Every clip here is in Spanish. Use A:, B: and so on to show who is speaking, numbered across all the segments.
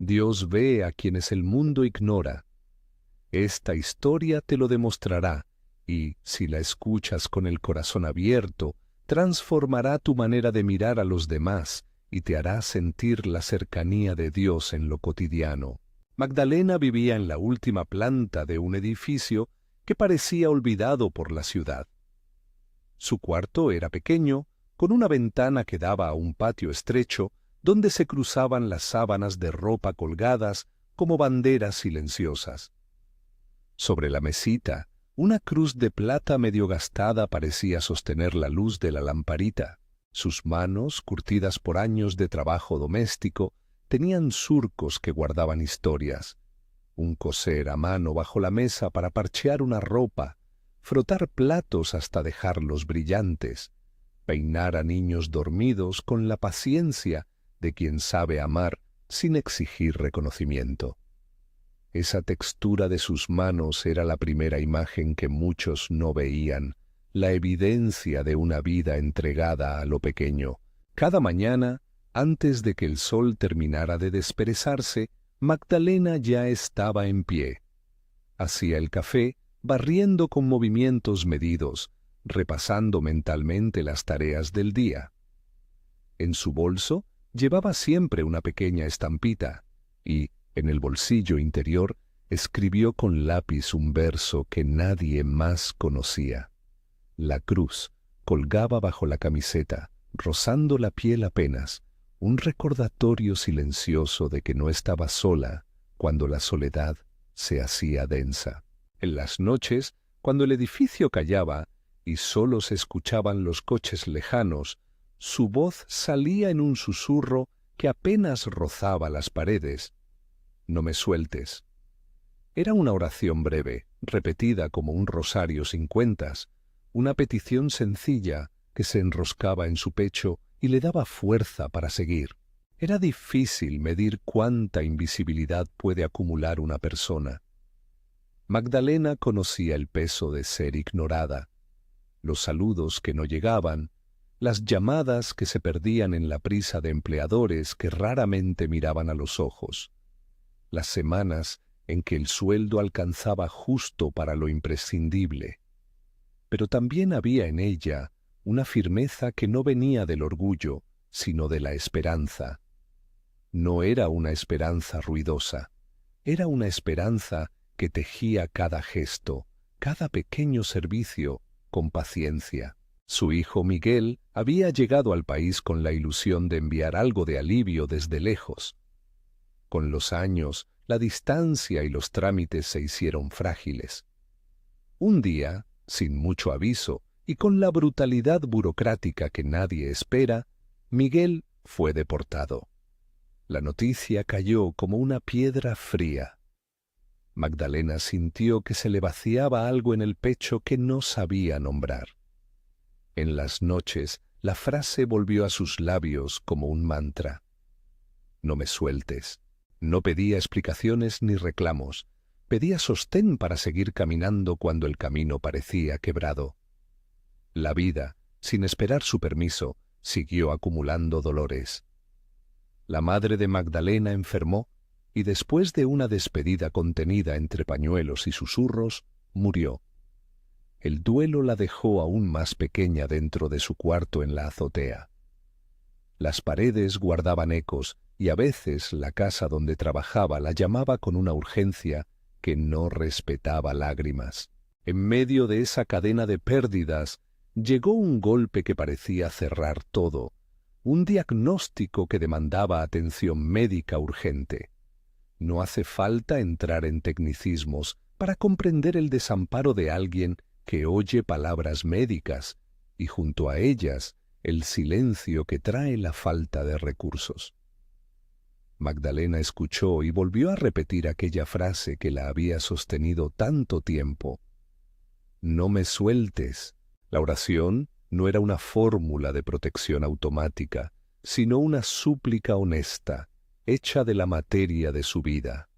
A: Dios ve a quienes el mundo ignora. Esta historia te lo demostrará y, si la escuchas con el corazón abierto, transformará tu manera de mirar a los demás y te hará sentir la cercanía de Dios en lo cotidiano. Magdalena vivía en la última planta de un edificio que parecía olvidado por la ciudad. Su cuarto era pequeño, con una ventana que daba a un patio estrecho donde se cruzaban las sábanas de ropa colgadas como banderas silenciosas. Sobre la mesita, una cruz de plata medio gastada parecía sostener la luz de la lamparita. Sus manos, curtidas por años de trabajo doméstico, tenían surcos que guardaban historias. Un coser a mano bajo la mesa para parchear una ropa, frotar platos hasta dejarlos brillantes, peinar a niños dormidos con la paciencia de quien sabe amar sin exigir reconocimiento. Esa textura de sus manos era la primera imagen que muchos no veían, la evidencia de una vida entregada a lo pequeño. Cada mañana, antes de que el sol terminara de desperezarse, Magdalena ya estaba en pie. Hacía el café, barriendo con movimientos medidos, repasando mentalmente las tareas del día. En su bolso llevaba siempre una pequeña estampita y, en el bolsillo interior, escribió con lápiz un verso que nadie más conocía. La cruz colgaba bajo la camiseta, rozando la piel apenas, un recordatorio silencioso de que no estaba sola cuando la soledad se hacía densa. En las noches, cuando el edificio callaba y solo se escuchaban los coches lejanos, su voz salía en un susurro que apenas rozaba las paredes. «No me sueltes». Era una oración breve, repetida como un rosario sin cuentas, una petición sencilla que se enroscaba en su pecho y le daba fuerza para seguir. Era difícil medir cuánta invisibilidad puede acumular una persona. Magdalena conocía el peso de ser ignorada, los saludos que no llegaban, las llamadas que se perdían en la prisa de empleadores que raramente miraban a los ojos, las semanas en que el sueldo alcanzaba justo para lo imprescindible. Pero también había en ella una firmeza que no venía del orgullo, sino de la esperanza. No era una esperanza ruidosa, era una esperanza que tejía cada gesto, cada pequeño servicio, con paciencia. Su hijo Miguel había llegado al país con la ilusión de enviar algo de alivio desde lejos. Con los años, la distancia y los trámites se hicieron frágiles. Un día, sin mucho aviso y con la brutalidad burocrática que nadie espera, Miguel fue deportado. La noticia cayó como una piedra fría. Magdalena sintió que se le vaciaba algo en el pecho que no sabía nombrar. En las noches, la frase volvió a sus labios como un mantra. «No me sueltes». No pedía explicaciones ni reclamos, pedía sostén para seguir caminando cuando el camino parecía quebrado. La vida, sin esperar su permiso, siguió acumulando dolores. La madre de Magdalena enfermó y después de una despedida contenida entre pañuelos y susurros, murió. El duelo la dejó aún más pequeña dentro de su cuarto en la azotea. Las paredes guardaban ecos y a veces la casa donde trabajaba la llamaba con una urgencia que no respetaba lágrimas. En medio de esa cadena de pérdidas, llegó un golpe que parecía cerrar todo, un diagnóstico que demandaba atención médica urgente. No hace falta entrar en tecnicismos para comprender el desamparo de alguien que oye palabras médicas y junto a ellas el silencio que trae la falta de recursos. Magdalena escuchó y volvió a repetir aquella frase que la había sostenido tanto tiempo. «No me sueltes». La oración no era una fórmula de protección automática, sino una súplica honesta, hecha de la materia de su vida.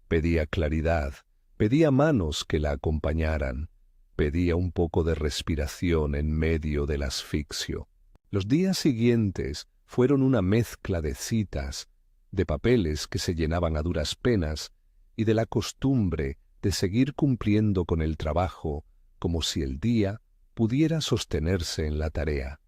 A: Pedía claridad, pedía manos que la acompañaran, pedía un poco de respiración en medio del asfixio. Los días siguientes fueron una mezcla de citas, de papeles que se llenaban a duras penas y de la costumbre de seguir cumpliendo con el trabajo como si el día pudiera sostenerse en la tarea.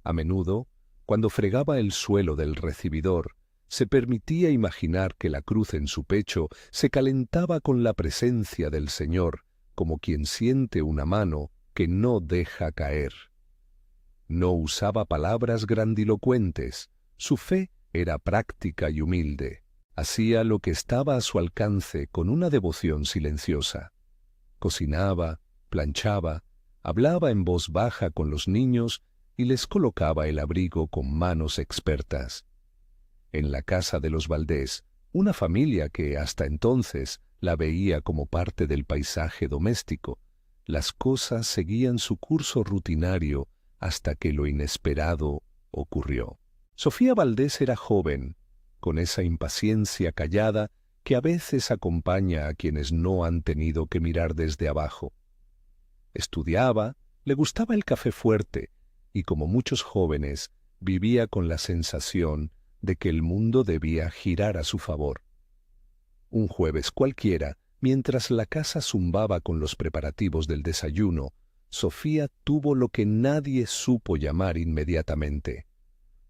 A: A menudo, cuando fregaba el suelo del recibidor, se permitía imaginar que la cruz en su pecho se calentaba con la presencia del Señor, como quien siente una mano que no deja caer. No usaba palabras grandilocuentes, su fe era práctica y humilde. Hacía lo que estaba a su alcance con una devoción silenciosa. Cocinaba, planchaba, hablaba en voz baja con los niños y les colocaba el abrigo con manos expertas. En la casa de los Valdés, una familia que hasta entonces la veía como parte del paisaje doméstico, las cosas seguían su curso rutinario hasta que lo inesperado ocurrió. Sofía Valdés era joven, con esa impaciencia callada que a veces acompaña a quienes no han tenido que mirar desde abajo. Estudiaba, le gustaba el café fuerte y, como muchos jóvenes, vivía con la sensación de que el mundo debía girar a su favor. Un jueves cualquiera, mientras la casa zumbaba con los preparativos del desayuno, Sofía tuvo lo que nadie supo llamar inmediatamente: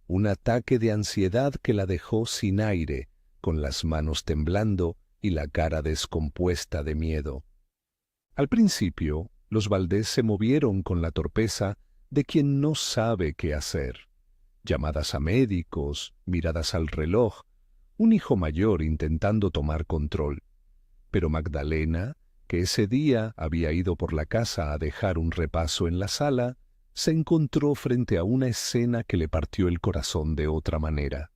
A: un ataque de ansiedad que la dejó sin aire, con las manos temblando y la cara descompuesta de miedo. Al principio, los Valdés se movieron con la torpeza de quien no sabe qué hacer. Llamadas a médicos, miradas al reloj, un hijo mayor intentando tomar control. Pero Magdalena, que ese día había ido por la casa a dejar un repaso en la sala, se encontró frente a una escena que le partió el corazón de otra manera.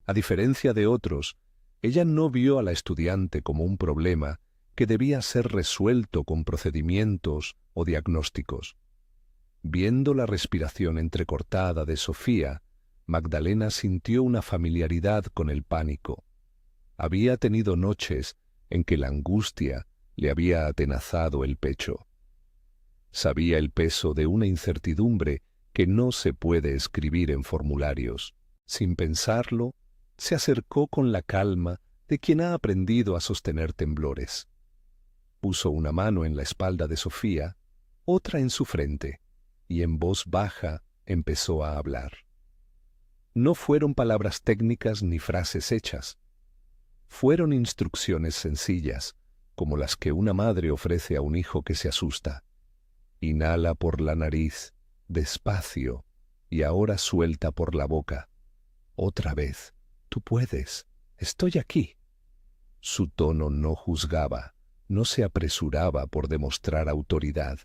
A: A diferencia de otros, ella no vio a la estudiante como un problema que debía ser resuelto con procedimientos o diagnósticos. Viendo la respiración entrecortada de Sofía, Magdalena sintió una familiaridad con el pánico. Había tenido noches en que la angustia le había atenazado el pecho. Sabía el peso de una incertidumbre que no se puede escribir en formularios. Sin pensarlo, se acercó con la calma de quien ha aprendido a sostener temblores. Puso una mano en la espalda de Sofía, otra en su frente, y en voz baja empezó a hablar. No fueron palabras técnicas ni frases hechas. Fueron instrucciones sencillas, como las que una madre ofrece a un hijo que se asusta. Inhala por la nariz, despacio, y ahora suelta por la boca. Otra vez, tú puedes, estoy aquí. Su tono no juzgaba, no se apresuraba por demostrar autoridad.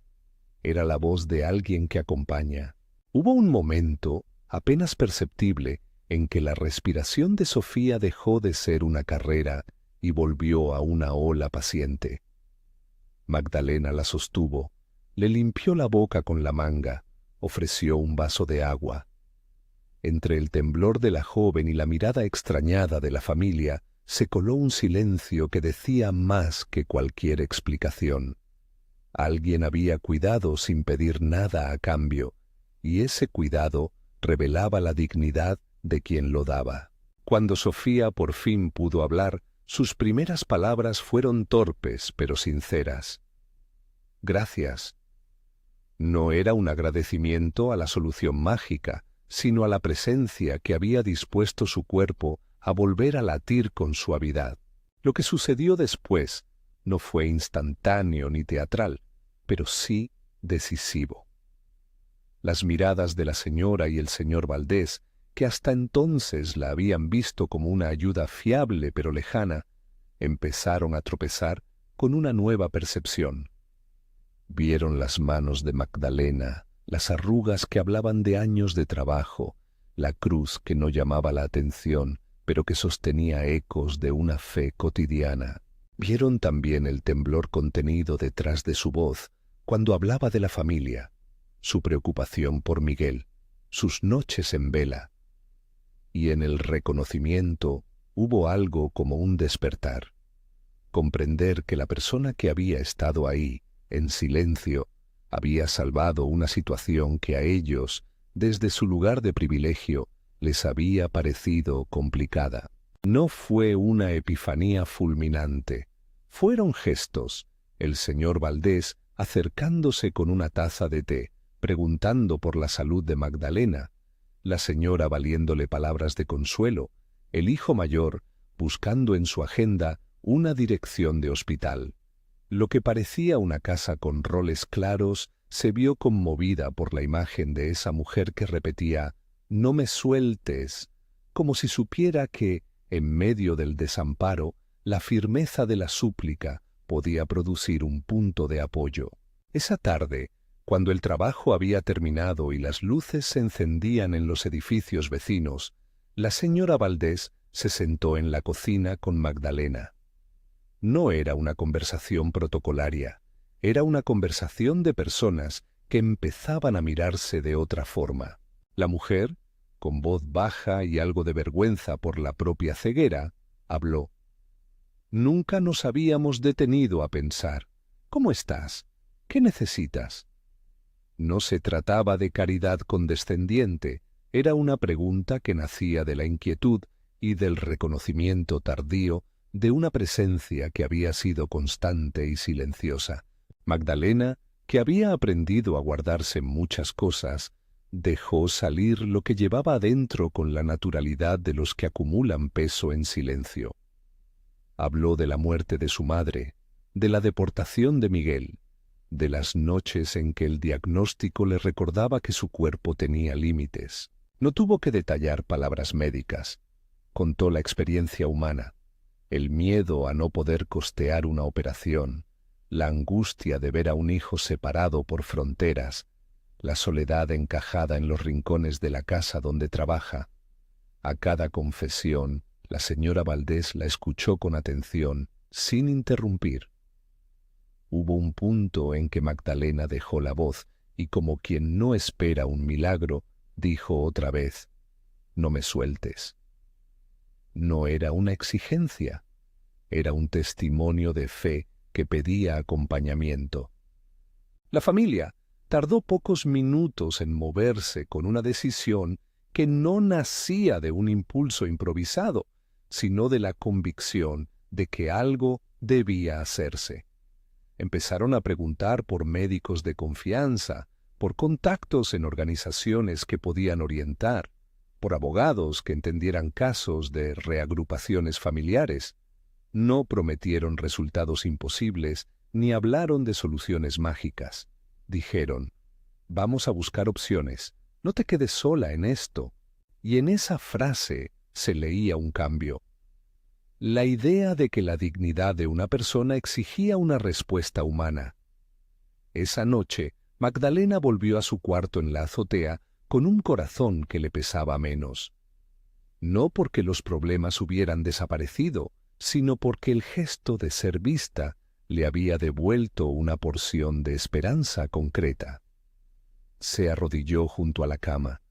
A: Era la voz de alguien que acompaña. Hubo un momento, apenas perceptible, en que la respiración de Sofía dejó de ser una carrera y volvió a una ola paciente. Magdalena la sostuvo, le limpió la boca con la manga, ofreció un vaso de agua. Entre el temblor de la joven y la mirada extrañada de la familia, se coló un silencio que decía más que cualquier explicación. Alguien había cuidado sin pedir nada a cambio, y ese cuidado revelaba la dignidad de quien lo daba. Cuando Sofía por fin pudo hablar, sus primeras palabras fueron torpes pero sinceras. Gracias. No era un agradecimiento a la solución mágica, sino a la presencia que había dispuesto su cuerpo a volver a latir con suavidad. Lo que sucedió después no fue instantáneo ni teatral, pero sí decisivo. Las miradas de la señora y el señor Valdés, que hasta entonces la habían visto como una ayuda fiable pero lejana, empezaron a tropezar con una nueva percepción. Vieron las manos de Magdalena, las arrugas que hablaban de años de trabajo, la cruz que no llamaba la atención, pero que sostenía ecos de una fe cotidiana. Vieron también el temblor contenido detrás de su voz cuando hablaba de la familia, su preocupación por Miguel, sus noches en vela. Y en el reconocimiento hubo algo como un despertar. Comprender que la persona que había estado ahí, en silencio, había salvado una situación que a ellos, desde su lugar de privilegio, les había parecido complicada. No fue una epifanía fulminante. Fueron gestos. El señor Valdés acercándose con una taza de té, preguntando por la salud de Magdalena, la señora valiéndole palabras de consuelo, el hijo mayor buscando en su agenda una dirección de hospital. Lo que parecía una casa con roles claros se vio conmovida por la imagen de esa mujer que repetía «No me sueltes», como si supiera que, en medio del desamparo, la firmeza de la súplica podía producir un punto de apoyo. Esa tarde, cuando el trabajo había terminado y las luces se encendían en los edificios vecinos, la señora Valdés se sentó en la cocina con Magdalena. No era una conversación protocolaria, era una conversación de personas que empezaban a mirarse de otra forma. La mujer, con voz baja y algo de vergüenza por la propia ceguera, habló. Nunca nos habíamos detenido a pensar. ¿Cómo estás? ¿Qué necesitas? No se trataba de caridad condescendiente, era una pregunta que nacía de la inquietud y del reconocimiento tardío de una presencia que había sido constante y silenciosa. Magdalena, que había aprendido a guardarse muchas cosas, dejó salir lo que llevaba adentro con la naturalidad de los que acumulan peso en silencio. Habló de la muerte de su madre, de la deportación de Miguel, de las noches en que el diagnóstico le recordaba que su cuerpo tenía límites. No tuvo que detallar palabras médicas. Contó la experiencia humana, el miedo a no poder costear una operación, la angustia de ver a un hijo separado por fronteras, la soledad encajada en los rincones de la casa donde trabaja. A cada confesión, la señora Valdés la escuchó con atención, sin interrumpir. Hubo un punto en que Magdalena dejó la voz y, como quien no espera un milagro, dijo otra vez, «No me sueltes». No era una exigencia, era un testimonio de fe que pedía acompañamiento. La familia tardó pocos minutos en moverse con una decisión que no nacía de un impulso improvisado, sino de la convicción de que algo debía hacerse. Empezaron a preguntar por médicos de confianza, por contactos en organizaciones que podían orientar, por abogados que entendieran casos de reagrupaciones familiares. No prometieron resultados imposibles ni hablaron de soluciones mágicas. Dijeron, vamos a buscar opciones, no te quedes sola en esto. Y en esa frase se leía un cambio. La idea de que la dignidad de una persona exigía una respuesta humana. Esa noche, Magdalena volvió a su cuarto en la azotea con un corazón que le pesaba menos. No porque los problemas hubieran desaparecido, sino porque el gesto de ser vista le había devuelto una porción de esperanza concreta. Se arrodilló junto a la cama,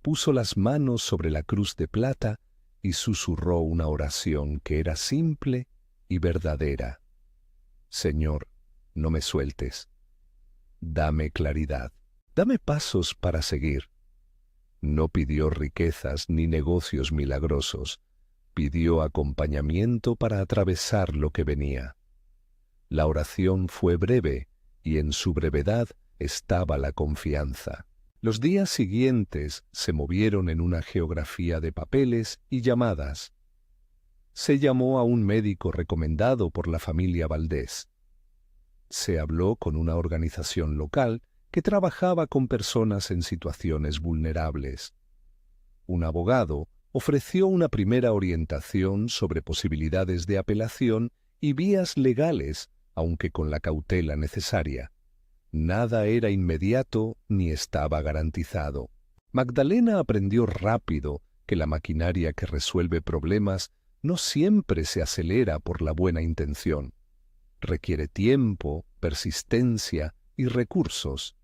A: puso las manos sobre la cruz de plata y susurró una oración que era simple y verdadera. Señor, no me sueltes. Dame claridad, dame pasos para seguir. No pidió riquezas ni negocios milagrosos, pidió acompañamiento para atravesar lo que venía. La oración fue breve y en su brevedad estaba la confianza. Los días siguientes se movieron en una geografía de papeles y llamadas. Se llamó a un médico recomendado por la familia Valdés. Se habló con una organización local que trabajaba con personas en situaciones vulnerables. Un abogado ofreció una primera orientación sobre posibilidades de apelación y vías legales, aunque con la cautela necesaria. Nada era inmediato ni estaba garantizado. Magdalena aprendió rápido que la maquinaria que resuelve problemas no siempre se acelera por la buena intención. Requiere tiempo, persistencia y recursos.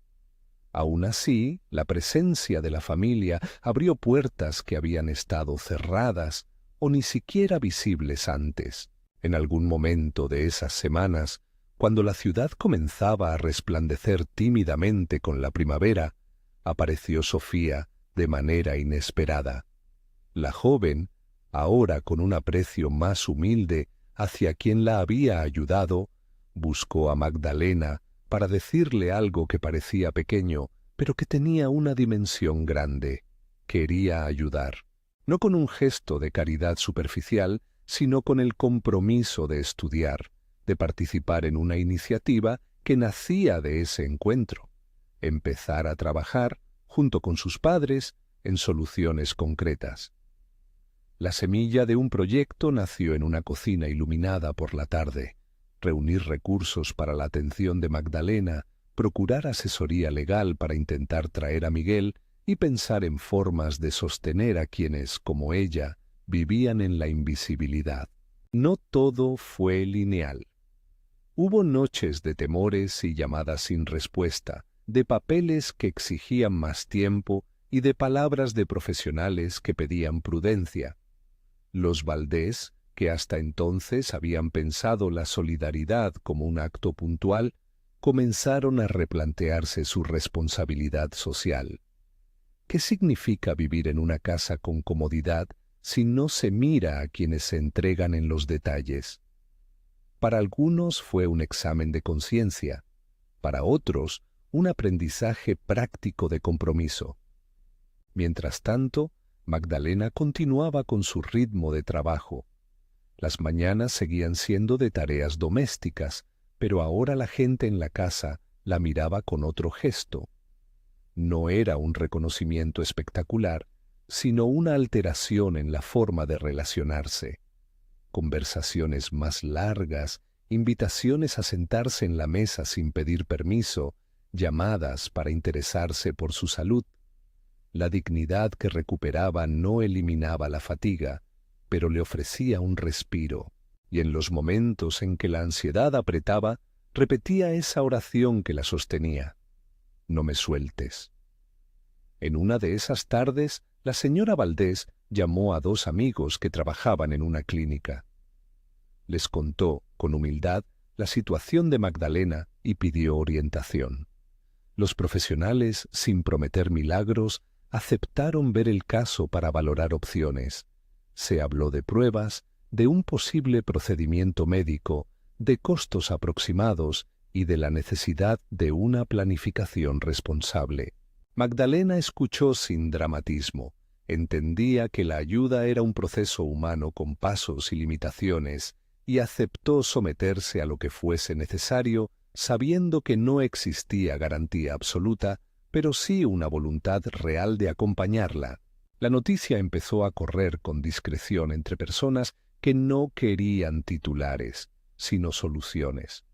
A: Aún así, la presencia de la familia abrió puertas que habían estado cerradas o ni siquiera visibles antes. En algún momento de esas semanas, cuando la ciudad comenzaba a resplandecer tímidamente con la primavera, apareció Sofía de manera inesperada. La joven, ahora con un aprecio más humilde hacia quien la había ayudado, buscó a Magdalena para decirle algo que parecía pequeño, pero que tenía una dimensión grande. Quería ayudar, no con un gesto de caridad superficial, sino con el compromiso de estudiar, de participar en una iniciativa que nacía de ese encuentro, empezar a trabajar, junto con sus padres, en soluciones concretas. La semilla de un proyecto nació en una cocina iluminada por la tarde. Reunir recursos para la atención de Magdalena, procurar asesoría legal para intentar traer a Miguel y pensar en formas de sostener a quienes, como ella, vivían en la invisibilidad. No todo fue lineal. Hubo noches de temores y llamadas sin respuesta, de papeles que exigían más tiempo y de palabras de profesionales que pedían prudencia. Los Valdés, que hasta entonces habían pensado la solidaridad como un acto puntual, comenzaron a replantearse su responsabilidad social. ¿Qué significa vivir en una casa con comodidad si no se mira a quienes se entregan en los detalles? Para algunos fue un examen de conciencia, para otros un aprendizaje práctico de compromiso. Mientras tanto, Magdalena continuaba con su ritmo de trabajo. Las mañanas seguían siendo de tareas domésticas, pero ahora la gente en la casa la miraba con otro gesto. No era un reconocimiento espectacular, sino una alteración en la forma de relacionarse. Conversaciones más largas, invitaciones a sentarse en la mesa sin pedir permiso, llamadas para interesarse por su salud. La dignidad que recuperaba no eliminaba la fatiga, pero le ofrecía un respiro, y en los momentos en que la ansiedad apretaba, repetía esa oración que la sostenía: «No me sueltes». En una de esas tardes, la señora Valdés llamó a dos amigos que trabajaban en una clínica. Les contó, con humildad, la situación de Magdalena y pidió orientación. Los profesionales, sin prometer milagros, aceptaron ver el caso para valorar opciones. Se habló de pruebas, de un posible procedimiento médico, de costos aproximados y de la necesidad de una planificación responsable. Magdalena escuchó sin dramatismo. Entendía que la ayuda era un proceso humano con pasos y limitaciones, y aceptó someterse a lo que fuese necesario, sabiendo que no existía garantía absoluta, pero sí una voluntad real de acompañarla. La noticia empezó a correr con discreción entre personas que no querían titulares, sino soluciones.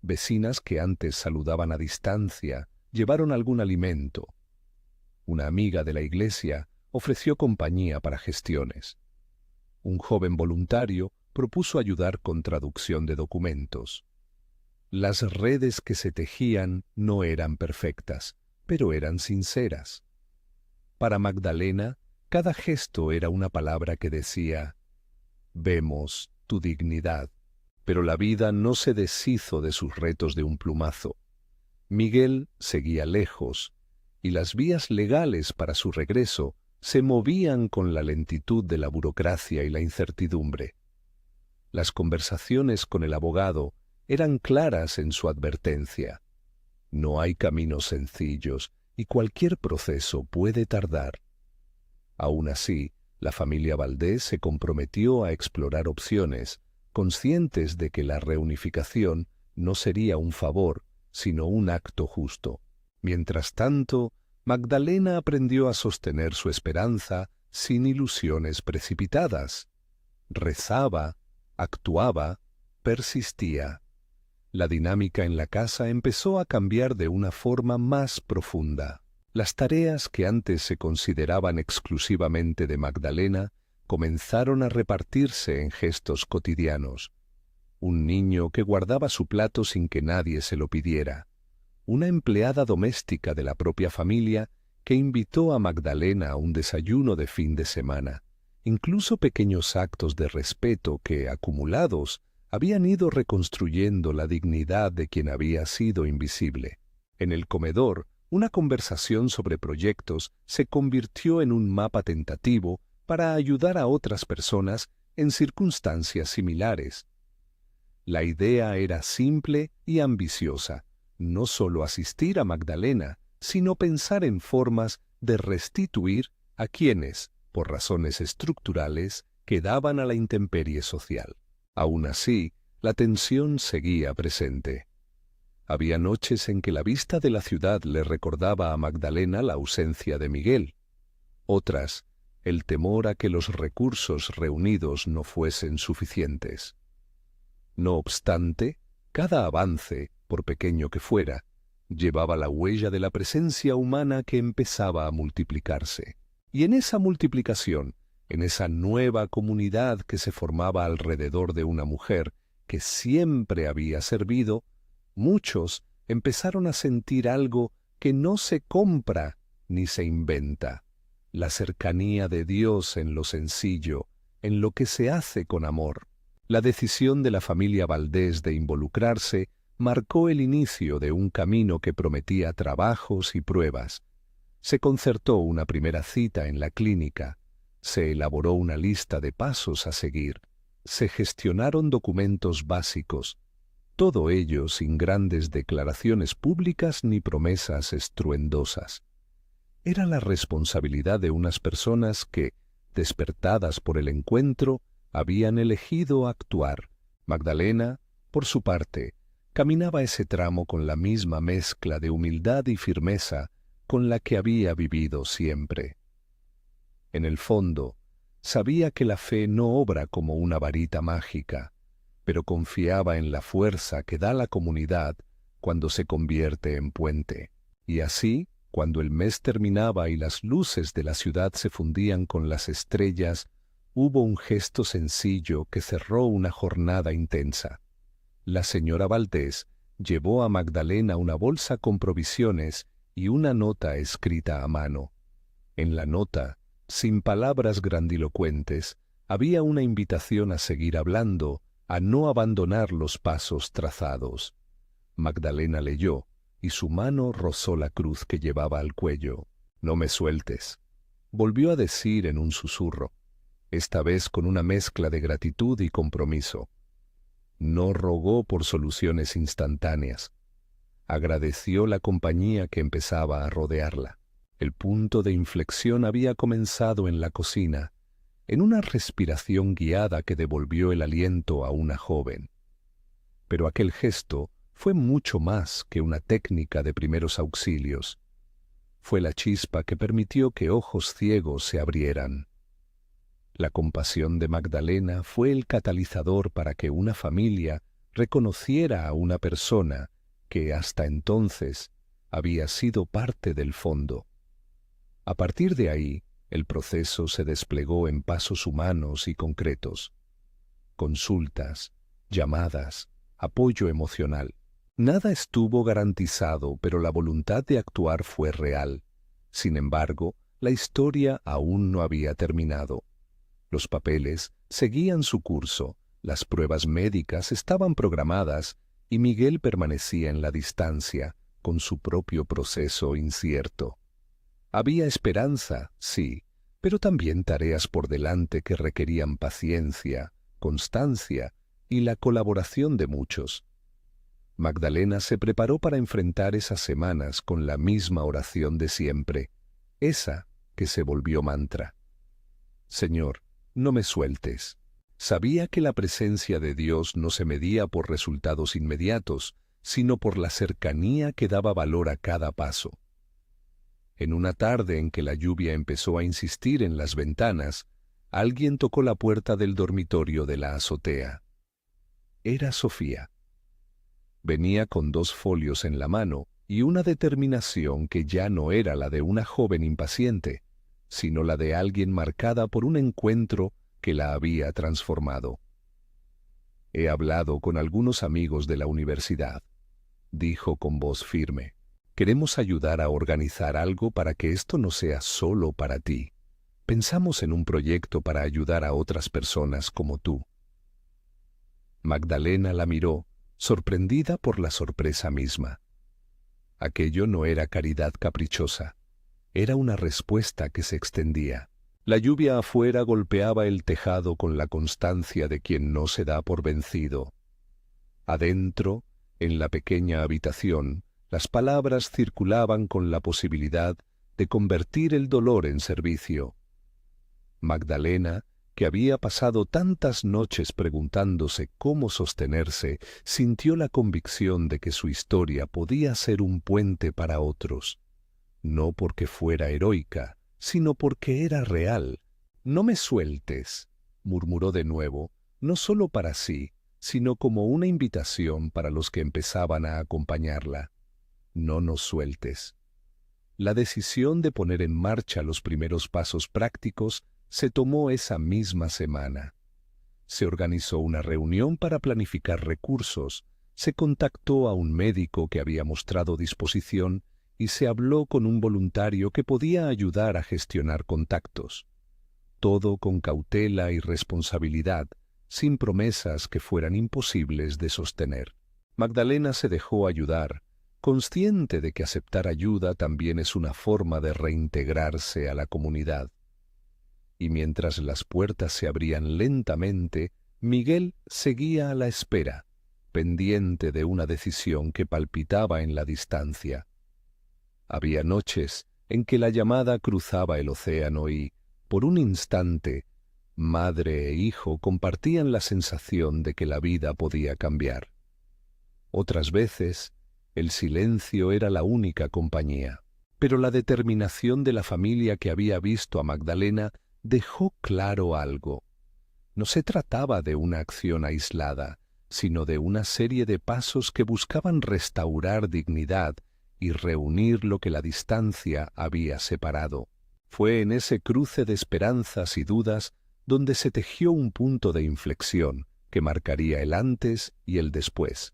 A: Vecinas que antes saludaban a distancia llevaron algún alimento. Una amiga de la iglesia ofreció compañía para gestiones. Un joven voluntario propuso ayudar con traducción de documentos. Las redes que se tejían no eran perfectas, pero eran sinceras. Para Magdalena, cada gesto era una palabra que decía: «Vemos tu dignidad». Pero la vida no se deshizo de sus retos de un plumazo. Miguel seguía lejos, y las vías legales para su regreso se movían con la lentitud de la burocracia y la incertidumbre. Las conversaciones con el abogado eran claras en su advertencia. No hay caminos sencillos y cualquier proceso puede tardar. Aún así, la familia Valdés se comprometió a explorar opciones, conscientes de que la reunificación no sería un favor, sino un acto justo. Mientras tanto, Magdalena aprendió a sostener su esperanza sin ilusiones precipitadas. Rezaba, actuaba, persistía. La dinámica en la casa empezó a cambiar de una forma más profunda. Las tareas que antes se consideraban exclusivamente de Magdalena comenzaron a repartirse en gestos cotidianos. Un niño que guardaba su plato sin que nadie se lo pidiera. Una empleada doméstica de la propia familia que invitó a Magdalena a un desayuno de fin de semana. Incluso pequeños actos de respeto que, acumulados, habían ido reconstruyendo la dignidad de quien había sido invisible. En el comedor, una conversación sobre proyectos se convirtió en un mapa tentativo para ayudar a otras personas en circunstancias similares. La idea era simple y ambiciosa, no solo asistir a Magdalena, sino pensar en formas de restituir a quienes, por razones estructurales, quedaban a la intemperie social. Aún así, la tensión seguía presente. Había noches en que la vista de la ciudad le recordaba a Magdalena la ausencia de Miguel. Otras, el temor a que los recursos reunidos no fuesen suficientes. No obstante, cada avance, por pequeño que fuera, llevaba la huella de la presencia humana que empezaba a multiplicarse. Y en esa multiplicación, en esa nueva comunidad que se formaba alrededor de una mujer que siempre había servido, muchos empezaron a sentir algo que no se compra ni se inventa: la cercanía de Dios en lo sencillo, en lo que se hace con amor. La decisión de la familia Valdés de involucrarse marcó el inicio de un camino que prometía trabajos y pruebas. Se concertó una primera cita en la clínica, se elaboró una lista de pasos a seguir, se gestionaron documentos básicos, todo ello sin grandes declaraciones públicas ni promesas estruendosas. Era la responsabilidad de unas personas que, despertadas por el encuentro, habían elegido actuar. Magdalena, por su parte, caminaba ese tramo con la misma mezcla de humildad y firmeza con la que había vivido siempre. En el fondo, sabía que la fe no obra como una varita mágica, pero confiaba en la fuerza que da la comunidad cuando se convierte en puente. Y así, cuando el mes terminaba y las luces de la ciudad se fundían con las estrellas, hubo un gesto sencillo que cerró una jornada intensa. La señora Valdés llevó a Magdalena una bolsa con provisiones y una nota escrita a mano. En la nota, sin palabras grandilocuentes, había una invitación a seguir hablando, a no abandonar los pasos trazados. Magdalena leyó, y su mano rozó la cruz que llevaba al cuello. «No me sueltes», volvió a decir en un susurro, esta vez con una mezcla de gratitud y compromiso. No rogó por soluciones instantáneas. Agradeció la compañía que empezaba a rodearla. El punto de inflexión había comenzado en la cocina, en una respiración guiada que devolvió el aliento a una joven. Pero aquel gesto fue mucho más que una técnica de primeros auxilios. Fue la chispa que permitió que ojos ciegos se abrieran. La compasión de Magdalena fue el catalizador para que una familia reconociera a una persona que hasta entonces había sido parte del fondo. A partir de ahí, el proceso se desplegó en pasos humanos y concretos. Consultas, llamadas, apoyo emocional. Nada estuvo garantizado, pero la voluntad de actuar fue real. Sin embargo, la historia aún no había terminado. Los papeles seguían su curso, las pruebas médicas estaban programadas y Miguel permanecía en la distancia, con su propio proceso incierto. Había esperanza, sí, pero también tareas por delante que requerían paciencia, constancia y la colaboración de muchos. Magdalena se preparó para enfrentar esas semanas con la misma oración de siempre, esa que se volvió mantra. Señor, no me sueltes. Sabía que la presencia de Dios no se medía por resultados inmediatos, sino por la cercanía que daba valor a cada paso. En una tarde en que la lluvia empezó a insistir en las ventanas, alguien tocó la puerta del dormitorio de la azotea. Era Sofía. Venía con 2 folios en la mano y una determinación que ya no era la de una joven impaciente, sino la de alguien marcada por un encuentro que la había transformado. «He hablado con algunos amigos de la universidad», dijo con voz firme. «Queremos ayudar a organizar algo para que esto no sea solo para ti. Pensamos en un proyecto para ayudar a otras personas como tú». Magdalena la miró, sorprendida por la sorpresa misma. Aquello no era caridad caprichosa, era una respuesta que se extendía. La lluvia afuera golpeaba el tejado con la constancia de quien no se da por vencido. Adentro, en la pequeña habitación, las palabras circulaban con la posibilidad de convertir el dolor en servicio. Magdalena, que había pasado tantas noches preguntándose cómo sostenerse, sintió la convicción de que su historia podía ser un puente para otros. No porque fuera heroica, sino porque era real. «No me sueltes», murmuró de nuevo, no solo para sí, sino como una invitación para los que empezaban a acompañarla. «No nos sueltes». La decisión de poner en marcha los primeros pasos prácticos se tomó esa misma semana. Se organizó una reunión para planificar recursos, se contactó a un médico que había mostrado disposición y se habló con un voluntario que podía ayudar a gestionar contactos. Todo con cautela y responsabilidad, sin promesas que fueran imposibles de sostener. Magdalena se dejó ayudar, consciente de que aceptar ayuda también es una forma de reintegrarse a la comunidad. Y mientras las puertas se abrían lentamente, Miguel seguía a la espera, pendiente de una decisión que palpitaba en la distancia. Había noches en que la llamada cruzaba el océano y, por un instante, madre e hijo compartían la sensación de que la vida podía cambiar. Otras veces, el silencio era la única compañía. Pero la determinación de la familia que había visto a Magdalena dejó claro algo. No se trataba de una acción aislada, sino de una serie de pasos que buscaban restaurar dignidad y reunir lo que la distancia había separado. Fue en ese cruce de esperanzas y dudas donde se tejió un punto de inflexión que marcaría el antes y el después.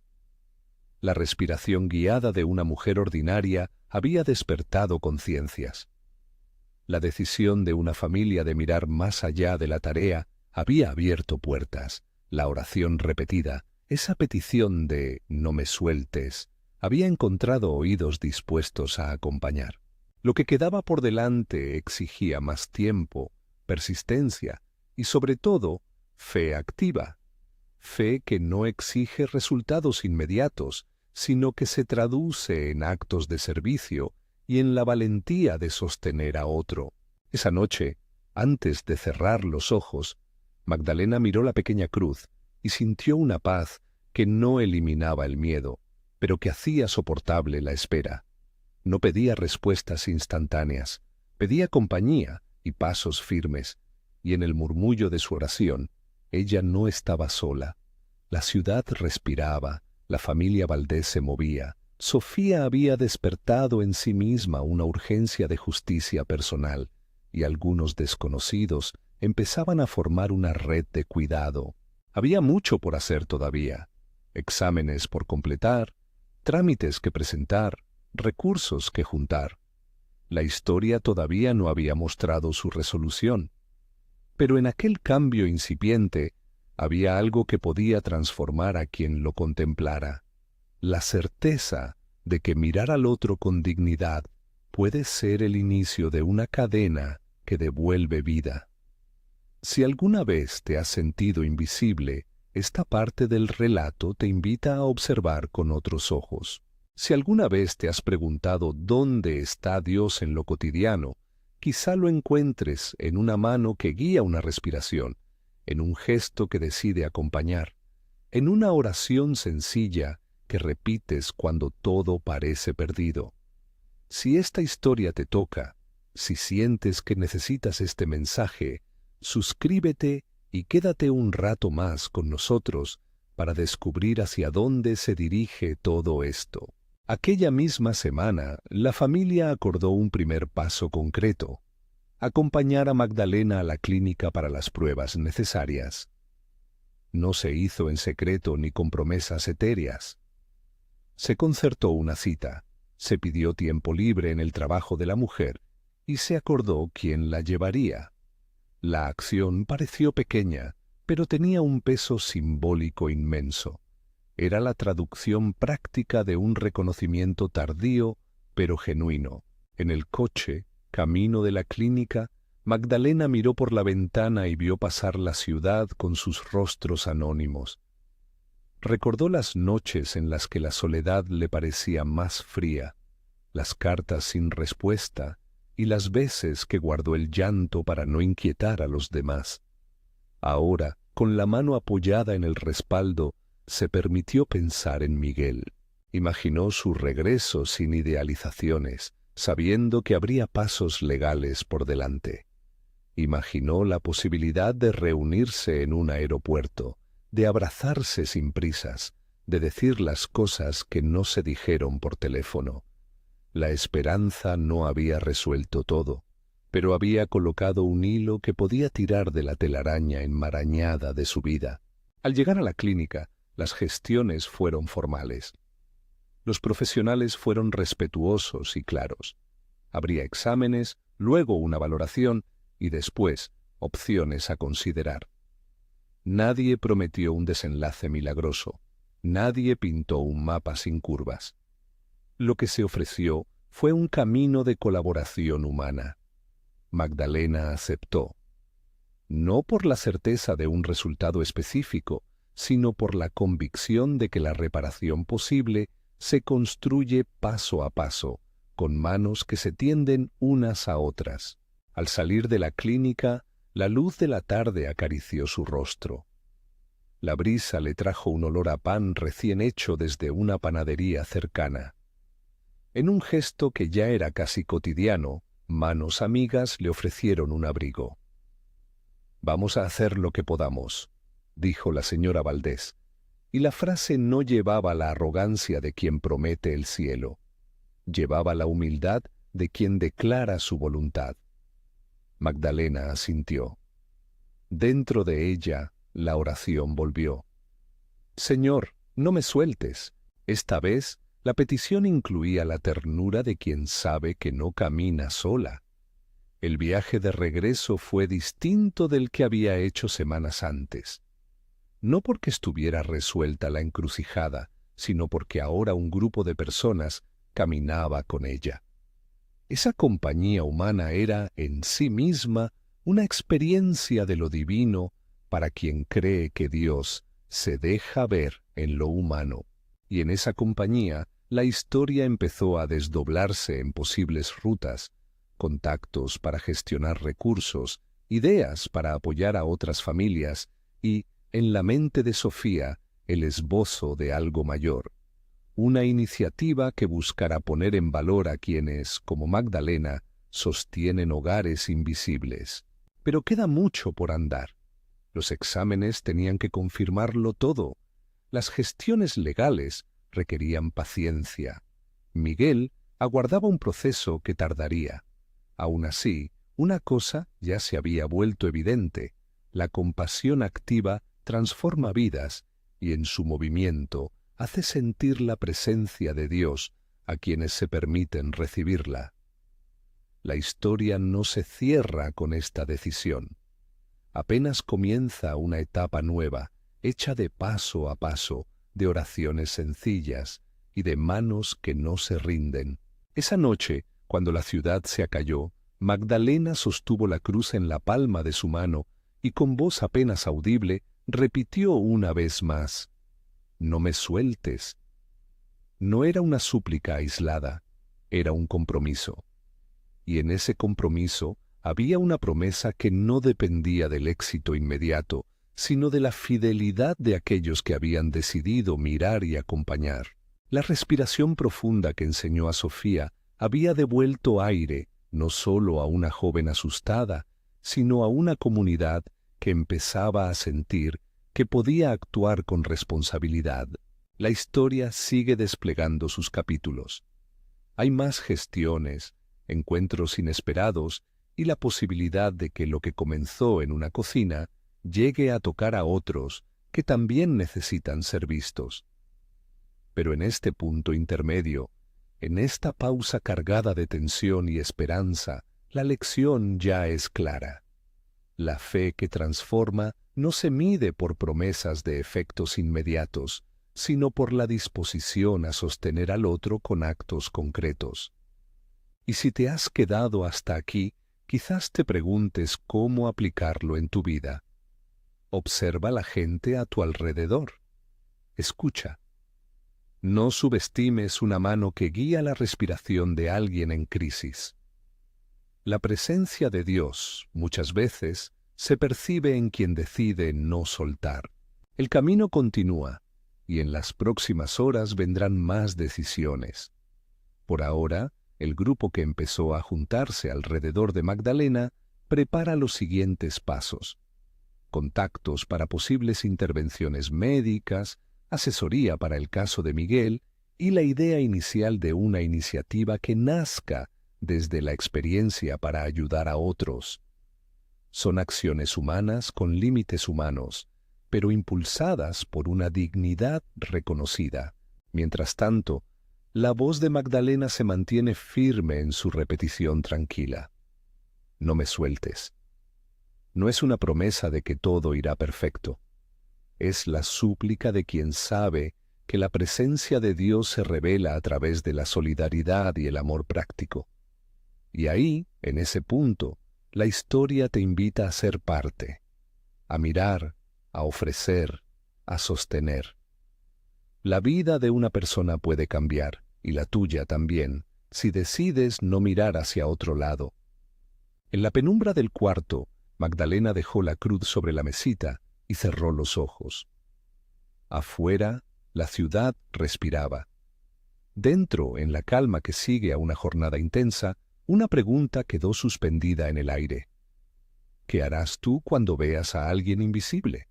A: La respiración guiada de una mujer ordinaria había despertado conciencias. La decisión de una familia de mirar más allá de la tarea había abierto puertas. La oración repetida, esa petición de «no me sueltes», había encontrado oídos dispuestos a acompañar. Lo que quedaba por delante exigía más tiempo, persistencia y, sobre todo, fe activa. Fe que no exige resultados inmediatos, sino que se traduce en actos de servicio y en la valentía de sostener a otro. Esa noche, antes de cerrar los ojos, Magdalena miró la pequeña cruz y sintió una paz que no eliminaba el miedo, pero que hacía soportable la espera. No pedía respuestas instantáneas, pedía compañía y pasos firmes, y en el murmullo de su oración, ella no estaba sola. La ciudad respiraba, la familia Valdés se movía. Sofía había despertado en sí misma una urgencia de justicia personal, y algunos desconocidos empezaban a formar una red de cuidado. Había mucho por hacer todavía: exámenes por completar, trámites que presentar, recursos que juntar. La historia todavía no había mostrado su resolución. Pero en aquel cambio incipiente había algo que podía transformar a quien lo contemplara: la certeza de que mirar al otro con dignidad puede ser el inicio de una cadena que devuelve vida. Si alguna vez te has sentido invisible, esta parte del relato te invita a observar con otros ojos. Si alguna vez te has preguntado dónde está Dios en lo cotidiano, quizá lo encuentres en una mano que guía una respiración, en un gesto que decide acompañar, en una oración sencilla que repites cuando todo parece perdido. Si esta historia te toca, si sientes que necesitas este mensaje, suscríbete y quédate un rato más con nosotros para descubrir hacia dónde se dirige todo esto. Aquella misma semana, la familia acordó un primer paso concreto: acompañar a Magdalena a la clínica para las pruebas necesarias. No se hizo en secreto ni con promesas etéreas. Se concertó una cita, se pidió tiempo libre en el trabajo de la mujer y se acordó quién la llevaría. La acción pareció pequeña, pero tenía un peso simbólico inmenso. Era la traducción práctica de un reconocimiento tardío, pero genuino. En el coche, camino de la clínica, Magdalena miró por la ventana y vio pasar la ciudad con sus rostros anónimos. Recordó las noches en las que la soledad le parecía más fría, las cartas sin respuesta y las veces que guardó el llanto para no inquietar a los demás. Ahora, con la mano apoyada en el respaldo, se permitió pensar en Miguel. Imaginó su regreso sin idealizaciones, sabiendo que habría pasos legales por delante. Imaginó la posibilidad de reunirse en un aeropuerto, de abrazarse sin prisas, de decir las cosas que no se dijeron por teléfono. La esperanza no había resuelto todo, pero había colocado un hilo que podía tirar de la telaraña enmarañada de su vida. Al llegar a la clínica, las gestiones fueron formales. Los profesionales fueron respetuosos y claros. Habría exámenes, luego una valoración y después opciones a considerar. Nadie prometió un desenlace milagroso. Nadie pintó un mapa sin curvas. Lo que se ofreció fue un camino de colaboración humana. Magdalena aceptó, no por la certeza de un resultado específico, sino por la convicción de que la reparación posible se construye paso a paso, con manos que se tienden unas a otras. Al salir de la clínica, la luz de la tarde acarició su rostro. La brisa le trajo un olor a pan recién hecho desde una panadería cercana. En un gesto que ya era casi cotidiano, manos amigas le ofrecieron un abrigo. «Vamos a hacer lo que podamos», dijo la señora Valdés, y la frase no llevaba la arrogancia de quien promete el cielo. Llevaba la humildad de quien declara su voluntad. Magdalena asintió. Dentro de ella, la oración volvió. «Señor, no me sueltes». Esta vez, la petición incluía la ternura de quien sabe que no camina sola. El viaje de regreso fue distinto del que había hecho semanas antes. No porque estuviera resuelta la encrucijada, sino porque ahora un grupo de personas caminaba con ella. Esa compañía humana era, en sí misma, una experiencia de lo divino para quien cree que Dios se deja ver en lo humano. Y en esa compañía, la historia empezó a desdoblarse en posibles rutas, contactos para gestionar recursos, ideas para apoyar a otras familias y, en la mente de Sofía, el esbozo de algo mayor. Una iniciativa que buscará poner en valor a quienes, como Magdalena, sostienen hogares invisibles. Pero queda mucho por andar. Los exámenes tenían que confirmarlo todo. Las gestiones legales requerían paciencia. Miguel aguardaba un proceso que tardaría. Aún así, una cosa ya se había vuelto evidente: la compasión activa transforma vidas y en su movimiento hace sentir la presencia de Dios a quienes se permiten recibirla. La historia no se cierra con esta decisión. Apenas comienza una etapa nueva, hecha de paso a paso, de oraciones sencillas y de manos que no se rinden. Esa noche, cuando la ciudad se acalló, Magdalena sostuvo la cruz en la palma de su mano y con voz apenas audible repitió una vez más: «No me sueltes». No era una súplica aislada, era un compromiso. Y en ese compromiso había una promesa que no dependía del éxito inmediato, sino de la fidelidad de aquellos que habían decidido mirar y acompañar. La respiración profunda que enseñó a Sofía había devuelto aire no solo a una joven asustada, sino a una comunidad que empezaba a sentir que podía actuar con responsabilidad. La historia sigue desplegando sus capítulos. Hay más gestiones, encuentros inesperados y la posibilidad de que lo que comenzó en una cocina llegue a tocar a otros que también necesitan ser vistos. Pero en este punto intermedio, en esta pausa cargada de tensión y esperanza, la lección ya es clara. La fe que transforma no se mide por promesas de efectos inmediatos, sino por la disposición a sostener al otro con actos concretos. Y si te has quedado hasta aquí, quizás te preguntes cómo aplicarlo en tu vida. Observa la gente a tu alrededor. Escucha. No subestimes una mano que guía la respiración de alguien en crisis. La presencia de Dios, muchas veces, se percibe en quien decide no soltar. El camino continúa, y en las próximas horas vendrán más decisiones. Por ahora, el grupo que empezó a juntarse alrededor de Magdalena prepara los siguientes pasos: contactos para posibles intervenciones médicas, asesoría para el caso de Miguel y la idea inicial de una iniciativa que nazca desde la experiencia para ayudar a otros. Son acciones humanas con límites humanos, pero impulsadas por una dignidad reconocida. Mientras tanto, la voz de Magdalena se mantiene firme en su repetición tranquila. No me sueltes. No es una promesa de que todo irá perfecto. Es la súplica de quien sabe que la presencia de Dios se revela a través de la solidaridad y el amor práctico. Y ahí, en ese punto, la historia te invita a ser parte, a mirar, a ofrecer, a sostener. La vida de una persona puede cambiar, y la tuya también, si decides no mirar hacia otro lado. En la penumbra del cuarto, Magdalena dejó la cruz sobre la mesita y cerró los ojos. Afuera, la ciudad respiraba. Dentro, en la calma que sigue a una jornada intensa, una pregunta quedó suspendida en el aire. ¿Qué harás tú cuando veas a alguien invisible?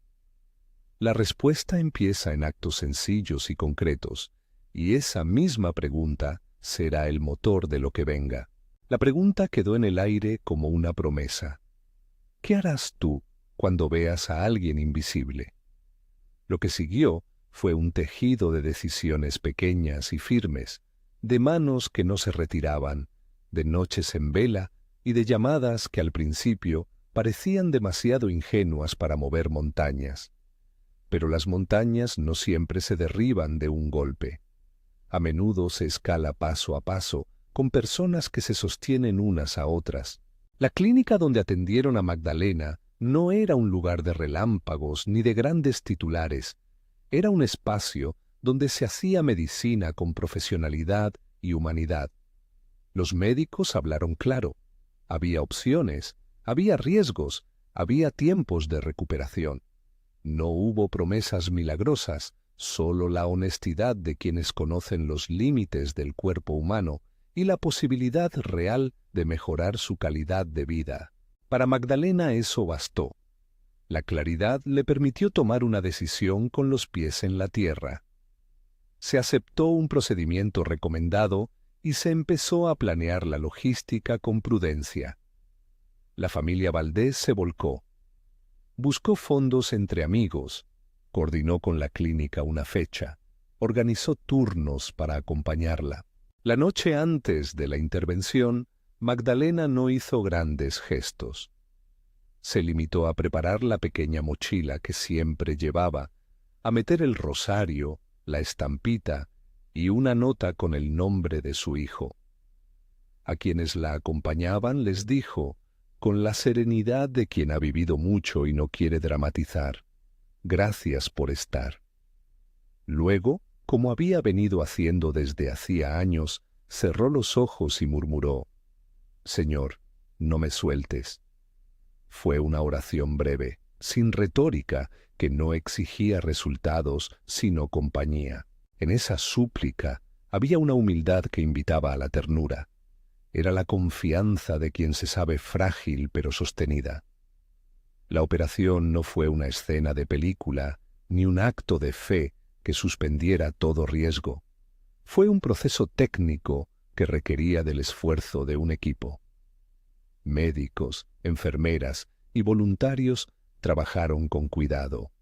A: La respuesta empieza en actos sencillos y concretos, y esa misma pregunta será el motor de lo que venga. La pregunta quedó en el aire como una promesa. ¿Qué harás tú cuando veas a alguien invisible? Lo que siguió fue un tejido de decisiones pequeñas y firmes, de manos que no se retiraban, de noches en vela y de llamadas que al principio parecían demasiado ingenuas para mover montañas. Pero las montañas no siempre se derriban de un golpe. A menudo se escala paso a paso, con personas que se sostienen unas a otras. La clínica donde atendieron a Magdalena no era un lugar de relámpagos ni de grandes titulares. Era un espacio donde se hacía medicina con profesionalidad y humanidad. Los médicos hablaron claro. Había opciones, había riesgos, había tiempos de recuperación. No hubo promesas milagrosas, solo la honestidad de quienes conocen los límites del cuerpo humano y la posibilidad real de mejorar su calidad de vida. Para Magdalena eso bastó. La claridad le permitió tomar una decisión con los pies en la tierra. Se aceptó un procedimiento recomendado y se empezó a planear la logística con prudencia. La familia Valdés se volcó. Buscó fondos entre amigos, coordinó con la clínica una fecha, organizó turnos para acompañarla. La noche antes de la intervención, Magdalena no hizo grandes gestos. Se limitó a preparar la pequeña mochila que siempre llevaba, a meter el rosario, la estampita y una nota con el nombre de su hijo. A quienes la acompañaban les dijo, con la serenidad de quien ha vivido mucho y no quiere dramatizar: gracias por estar. Luego, como había venido haciendo desde hacía años, cerró los ojos y murmuró: Señor, no me sueltes. Fue una oración breve, sin retórica, que no exigía resultados, sino compañía. En esa súplica había una humildad que invitaba a la ternura. Era la confianza de quien se sabe frágil pero sostenida. La operación no fue una escena de película, ni un acto de fe que suspendiera todo riesgo. Fue un proceso técnico que requería del esfuerzo de un equipo. Médicos, enfermeras y voluntarios trabajaron con cuidado.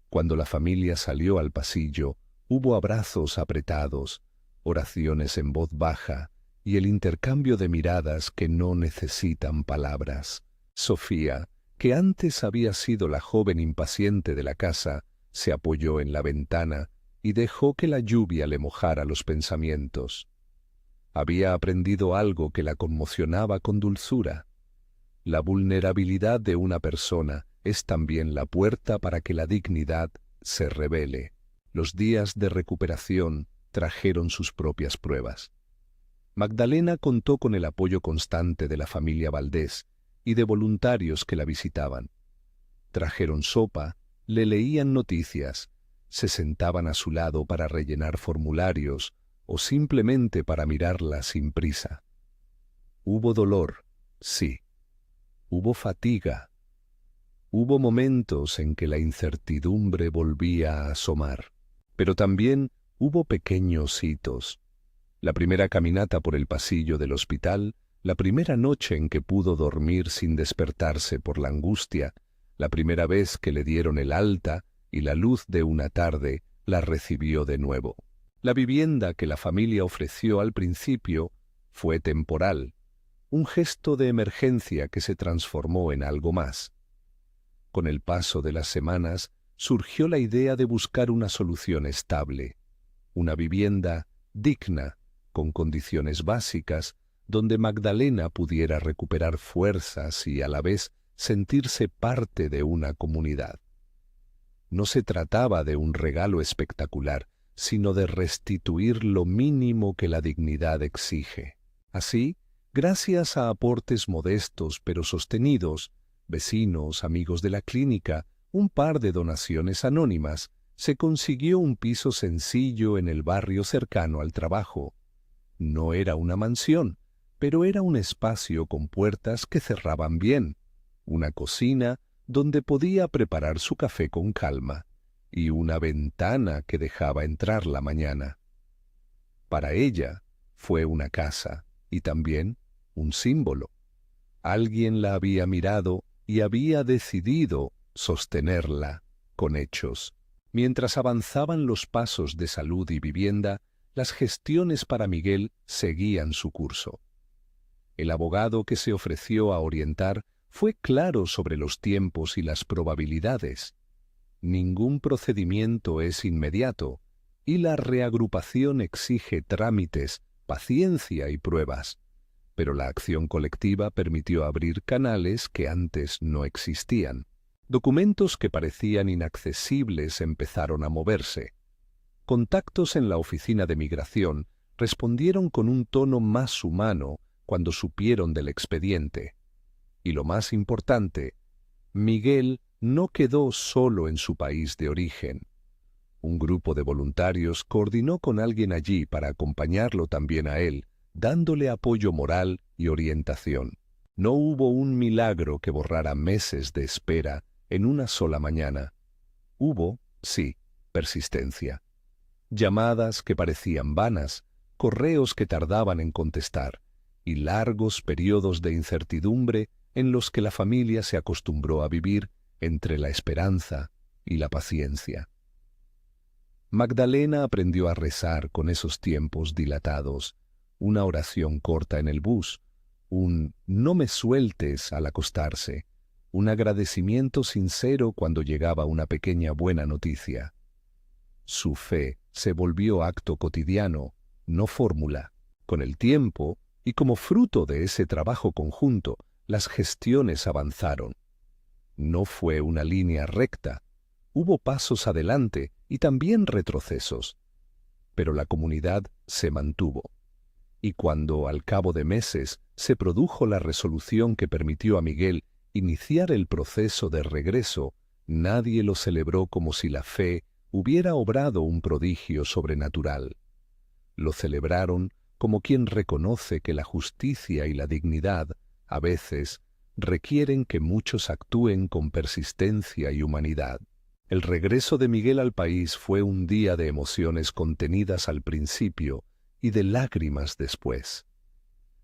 A: Cuando la familia salió al pasillo, hubo abrazos apretados, oraciones en voz baja y el intercambio de miradas que no necesitan palabras. Sofía, que antes había sido la joven impaciente de la casa, se apoyó en la ventana y dejó que la lluvia le mojara los pensamientos. Había aprendido algo que la conmocionaba con dulzura. La vulnerabilidad de una persona es también la puerta para que la dignidad se revele. Los días de recuperación trajeron sus propias pruebas. Magdalena contó con el apoyo constante de la familia Valdés y de voluntarios que la visitaban. Trajeron sopa, le leían noticias, se sentaban a su lado para rellenar formularios o simplemente para mirarla sin prisa. Hubo dolor, sí. Hubo fatiga. Hubo momentos en que la incertidumbre volvía a asomar. Pero también hubo pequeños hitos. La primera caminata por el pasillo del hospital, la primera noche en que pudo dormir sin despertarse por la angustia, la primera vez que le dieron el alta y la luz de una tarde la recibió de nuevo. La vivienda que la familia ofreció al principio fue temporal, un gesto de emergencia que se transformó en algo más. Con el paso de las semanas surgió la idea de buscar una solución estable, una vivienda digna, con condiciones básicas, donde Magdalena pudiera recuperar fuerzas y a la vez sentirse parte de una comunidad. No se trataba de un regalo espectacular, sino de restituir lo mínimo que la dignidad exige. Así, gracias a aportes modestos pero sostenidos, vecinos, amigos de la clínica, un par de donaciones anónimas, se consiguió un piso sencillo en el barrio cercano al trabajo. No era una mansión, pero era un espacio con puertas que cerraban bien, una cocina donde podía preparar su café con calma, y una ventana que dejaba entrar la mañana. Para ella fue una casa y también un símbolo. Alguien la había mirado y había decidido sostenerla con hechos. Mientras avanzaban los pasos de salud y vivienda, las gestiones para Miguel seguían su curso. El abogado que se ofreció a orientar fue claro sobre los tiempos y las probabilidades. Ningún procedimiento es inmediato, y la reagrupación exige trámites, paciencia y pruebas. Pero la acción colectiva permitió abrir canales que antes no existían. Documentos que parecían inaccesibles empezaron a moverse. Contactos en la oficina de migración respondieron con un tono más humano cuando supieron del expediente. Y lo más importante, Miguel no quedó solo en su país de origen. Un grupo de voluntarios coordinó con alguien allí para acompañarlo también a él, dándole apoyo moral y orientación. No hubo un milagro que borrara meses de espera en una sola mañana. Hubo, sí, persistencia. Llamadas que parecían vanas, correos que tardaban en contestar, y largos periodos de incertidumbre en los que la familia se acostumbró a vivir entre la esperanza y la paciencia. Magdalena aprendió a rezar con esos tiempos dilatados, una oración corta en el bus, un «no me sueltes» al acostarse, un agradecimiento sincero cuando llegaba una pequeña buena noticia. Su fe se volvió acto cotidiano, no fórmula. Con el tiempo, y como fruto de ese trabajo conjunto, las gestiones avanzaron. No fue una línea recta, hubo pasos adelante y también retrocesos, pero la comunidad se mantuvo. Y cuando, al cabo de meses, se produjo la resolución que permitió a Miguel iniciar el proceso de regreso, nadie lo celebró como si la fe hubiera obrado un prodigio sobrenatural. Lo celebraron como quien reconoce que la justicia y la dignidad, a veces, requieren que muchos actúen con persistencia y humanidad. El regreso de Miguel al país fue un día de emociones contenidas al principio y de lágrimas después.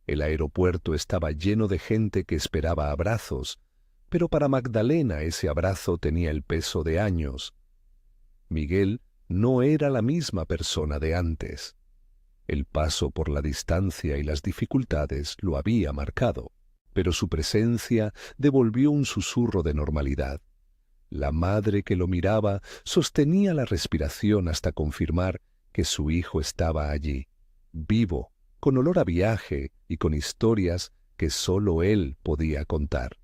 A: El aeropuerto estaba lleno de gente que esperaba abrazos, pero para Magdalena ese abrazo tenía el peso de años. Miguel no era la misma persona de antes. El paso por la distancia y las dificultades lo había marcado, pero su presencia devolvió un susurro de normalidad. La madre que lo miraba sostenía la respiración hasta confirmar que su hijo estaba allí, vivo, con olor a viaje y con historias que solo él podía contar.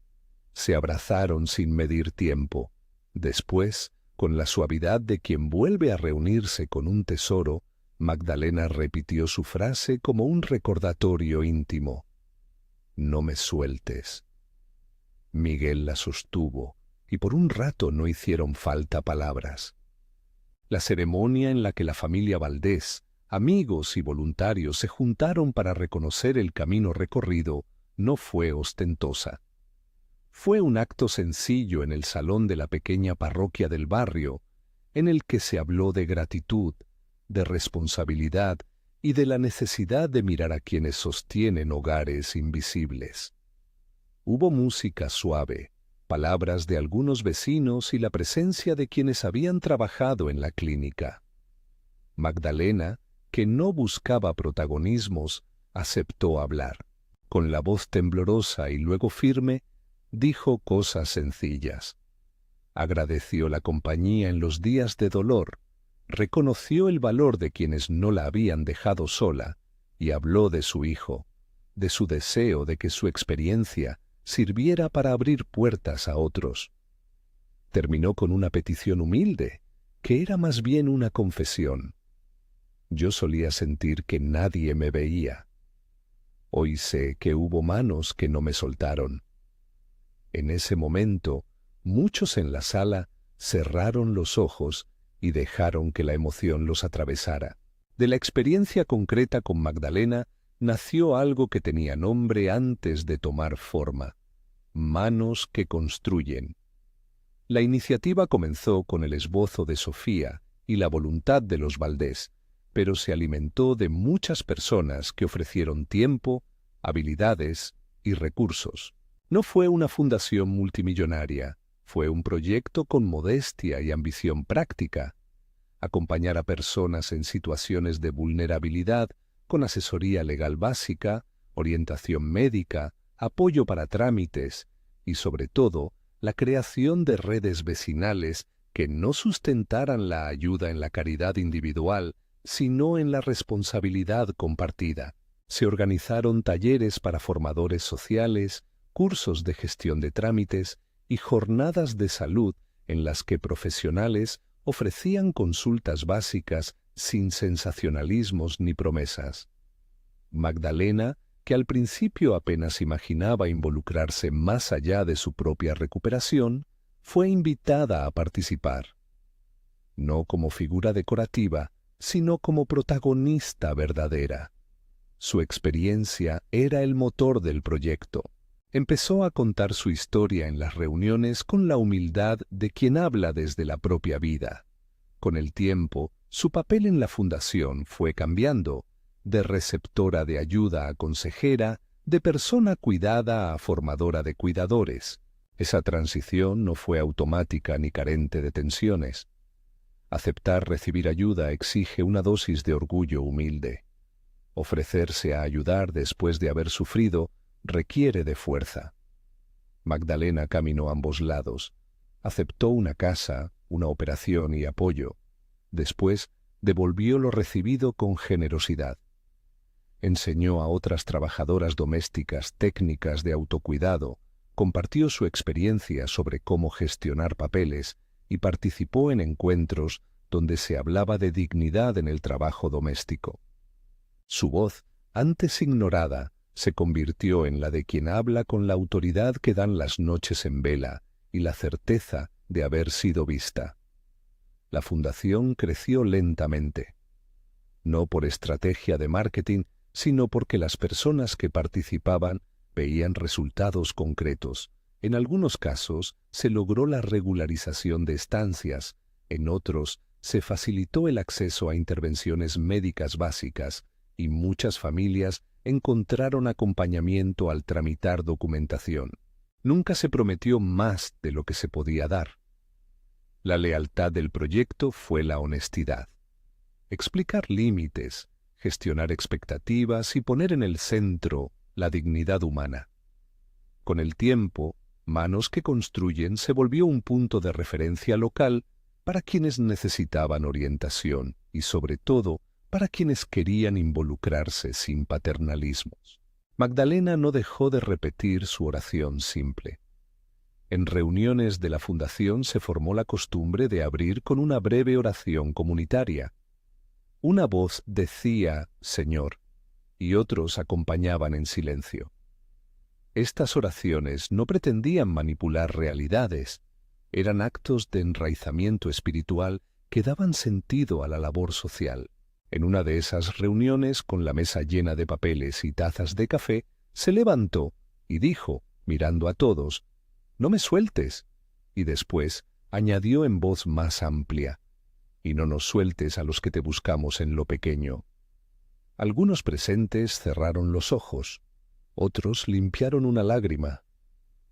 A: Se abrazaron sin medir tiempo. Después, con la suavidad de quien vuelve a reunirse con un tesoro, Magdalena repitió su frase como un recordatorio íntimo. «No me sueltes». Miguel la sostuvo, y por un rato no hicieron falta palabras. La ceremonia en la que la familia Valdés, amigos y voluntarios se juntaron para reconocer el camino recorrido no fue ostentosa. Fue un acto sencillo en el salón de la pequeña parroquia del barrio, en el que se habló de gratitud, de responsabilidad y de la necesidad de mirar a quienes sostienen hogares invisibles. Hubo música suave, palabras de algunos vecinos y la presencia de quienes habían trabajado en la clínica. Magdalena, que no buscaba protagonismos, aceptó hablar. Con la voz temblorosa y luego firme, dijo cosas sencillas. Agradeció la compañía en los días de dolor, reconoció el valor de quienes no la habían dejado sola y habló de su hijo, de su deseo de que su experiencia sirviera para abrir puertas a otros. Terminó con una petición humilde, que era más bien una confesión. Yo solía sentir que nadie me veía. Hoy sé que hubo manos que no me soltaron. En ese momento, muchos en la sala cerraron los ojos y dejaron que la emoción los atravesara. De la experiencia concreta con Magdalena nació algo que tenía nombre antes de tomar forma: Manos que construyen. La iniciativa comenzó con el esbozo de Sofía y la voluntad de los Valdés, pero se alimentó de muchas personas que ofrecieron tiempo, habilidades y recursos. No fue una fundación multimillonaria, fue un proyecto con modestia y ambición práctica. Acompañar a personas en situaciones de vulnerabilidad con asesoría legal básica, orientación médica, apoyo para trámites y, sobre todo, la creación de redes vecinales que no sustentaran la ayuda en la caridad individual, sino en la responsabilidad compartida. Se organizaron talleres para formadores sociales, cursos de gestión de trámites y jornadas de salud en las que profesionales ofrecían consultas básicas sin sensacionalismos ni promesas. Magdalena, que al principio apenas imaginaba involucrarse más allá de su propia recuperación, fue invitada a participar. No como figura decorativa, sino como protagonista verdadera. Su experiencia era el motor del proyecto. Empezó a contar su historia en las reuniones con la humildad de quien habla desde la propia vida. Con el tiempo, su papel en la fundación fue cambiando, de receptora de ayuda a consejera, de persona cuidada a formadora de cuidadores. Esa transición no fue automática ni carente de tensiones. Aceptar recibir ayuda exige una dosis de orgullo humilde. Ofrecerse a ayudar después de haber sufrido requiere de fuerza. Magdalena caminó a ambos lados. Aceptó una casa, una operación y apoyo. Después devolvió lo recibido con generosidad. Enseñó a otras trabajadoras domésticas técnicas de autocuidado, compartió su experiencia sobre cómo gestionar papeles y participó en encuentros donde se hablaba de dignidad en el trabajo doméstico. Su voz, antes ignorada, se convirtió en la de quien habla con la autoridad que dan las noches en vela y la certeza de haber sido vista. La fundación creció lentamente, no por estrategia de marketing, sino porque las personas que participaban veían resultados concretos. En algunos casos se logró la regularización de estancias, en otros se facilitó el acceso a intervenciones médicas básicas y muchas familias encontraron acompañamiento al tramitar documentación. Nunca se prometió más de lo que se podía dar. La lealtad del proyecto fue la honestidad. Explicar límites, gestionar expectativas y poner en el centro la dignidad humana. Con el tiempo, Manos que Construyen se volvió un punto de referencia local para quienes necesitaban orientación y, sobre todo, para quienes querían involucrarse sin paternalismos. Magdalena no dejó de repetir su oración simple. En reuniones de la fundación se formó la costumbre de abrir con una breve oración comunitaria. Una voz decía «Señor», y otros acompañaban en silencio. Estas oraciones no pretendían manipular realidades, eran actos de enraizamiento espiritual que daban sentido a la labor social. En una de esas reuniones, con la mesa llena de papeles y tazas de café, se levantó y dijo, mirando a todos, «No me sueltes», y después añadió en voz más amplia, «Y no nos sueltes a los que te buscamos en lo pequeño». Algunos presentes cerraron los ojos, otros limpiaron una lágrima.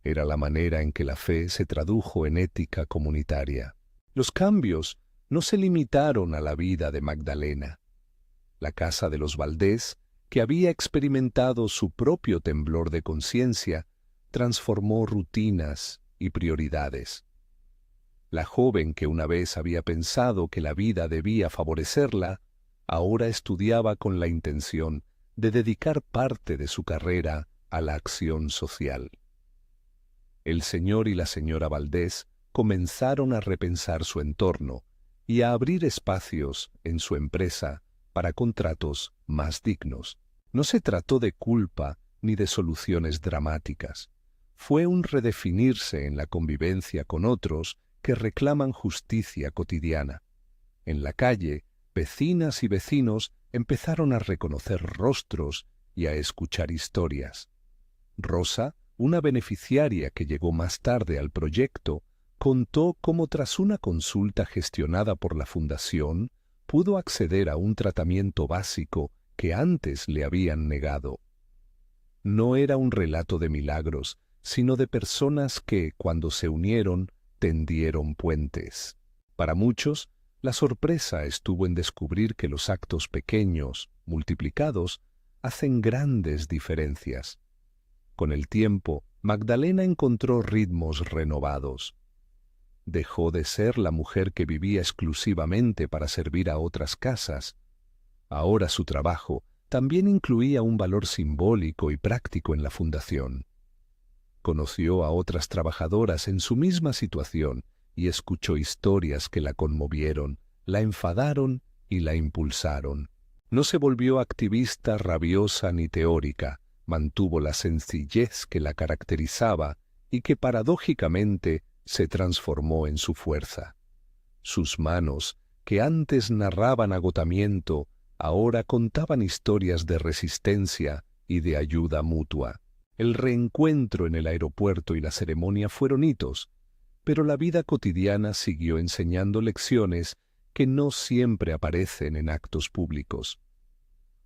A: Era la manera en que la fe se tradujo en ética comunitaria. Los cambios no se limitaron a la vida de Magdalena. La casa de los Valdés, que había experimentado su propio temblor de conciencia, transformó rutinas y prioridades. La joven que una vez había pensado que la vida debía favorecerla, ahora estudiaba con la intención de dedicar parte de su carrera a la acción social. El señor y la señora Valdés comenzaron a repensar su entorno y a abrir espacios en su empresa para contratos más dignos. No se trató de culpa ni de soluciones dramáticas. Fue un redefinirse en la convivencia con otros que reclaman justicia cotidiana. En la calle, vecinas y vecinos empezaron a reconocer rostros y a escuchar historias. Rosa, una beneficiaria que llegó más tarde al proyecto, contó cómo tras una consulta gestionada por la fundación pudo acceder a un tratamiento básico que antes le habían negado. No era un relato de milagros, sino de personas que, cuando se unieron, tendieron puentes. Para muchos, la sorpresa estuvo en descubrir que los actos pequeños, multiplicados, hacen grandes diferencias. Con el tiempo, Magdalena encontró ritmos renovados. Dejó de ser la mujer que vivía exclusivamente para servir a otras casas. Ahora su trabajo también incluía un valor simbólico y práctico en la fundación. Conoció a otras trabajadoras en su misma situación y escuchó historias que la conmovieron, la enfadaron y la impulsaron. No se volvió activista rabiosa ni teórica, mantuvo la sencillez que la caracterizaba y que paradójicamente se transformó en su fuerza. Sus manos, que antes narraban agotamiento, ahora contaban historias de resistencia y de ayuda mutua. El reencuentro en el aeropuerto y la ceremonia fueron hitos, pero la vida cotidiana siguió enseñando lecciones que no siempre aparecen en actos públicos.